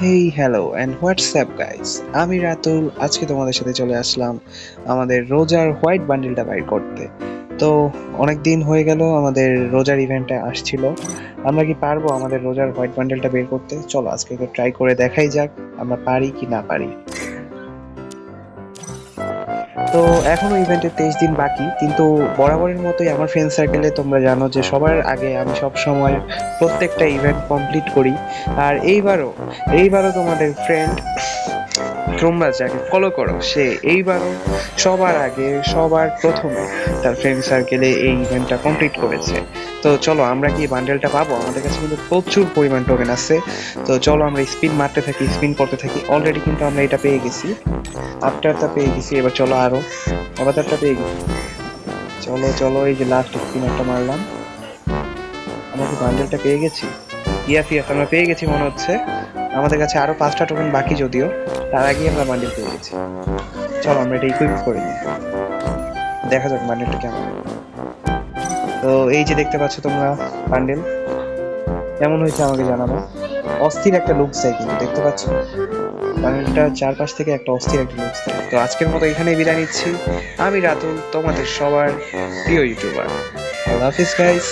Hey hello and WhatsApp guys, আমি রাতুল। আজকে তোমাদের সাথে চলে আসলাম আমাদের রোজার হোয়াইট বান্ডিলটা বাইর করতে। তো অনেক দিন হয়ে গেল আমাদের রোজার ইভেন্টটা আসছিল। আমরা কি পারবো আমাদের রোজার হোয়াইট বান্ডেলটা বের করতে? চলো আজকে একটু ট্রাই করে দেখাই যাক আমরা পারি কি না পারি। তো এখনো ইভেন্টের 23 দিন বাকি, কিন্তু বরাবরের মতোই আমার ফ্রেন্ড সার্কেলে তোমরা জানো যে সবার আগে আমি সব সময় প্রত্যেকটা ইভেন্ট কমপ্লিট করি। আর এইবারও তোমাদের ফ্রেন্ড, তোমরা যাকে ফলো করো, সে এইবারও সবার আগে সবার প্রথমে তার ফ্রেন্ড সার্কেলে এই ইভেন্টটা কমপ্লিট করেছে। তো চলো আমরা কি বান্ডেলটা পাবো? আমাদের কাছে কিন্তু প্রচুর পরিমাণ টোকেন আছে। তো চলো আমরা স্পিন মারতে থাকি, স্পিন করতে থাকি। অলরেডি কিন্তু আমরা এটা পেয়ে গেছি, আফটারটা পেয়ে গেছি। এবার চলো আরো অবতারটা পেয়ে গেছি। চলো চলো, এই যে লাস্ট স্পিন একটা মারলাম, আমরা কি বান্ডেলটা পেয়ে গেছি? ইয়াস ইয়াস, আমরা পেয়ে গেছি মনে হচ্ছে। আমাদের কাছে আরো 5টা টোকেন বাকি, যদিও তার আগেই আমরা বান্ডেল পেয়ে গেছি। চলো আমরা এটা ইকুইপ করে নিই, দেখা যাক বান্ডেলটা কেমন। তো এই যে দেখতে পাচ্ছ তোমরা বান্ডেল কেমন হয়েছে আমাকে জানাবো। অস্থির একটা লুকস দেয় কিন্তু, দেখতে পাচ্ছ বান্ডেলটা চারপাশ থেকে একটা অস্থির একটা লুকস দেয়। তো আজকের মতো এখানেই বিদায় নিচ্ছি। আমি রাতুল, তোমাদের সবার প্রিয় ইউটিউবার। আল্লাহ হাফিজ গাইস।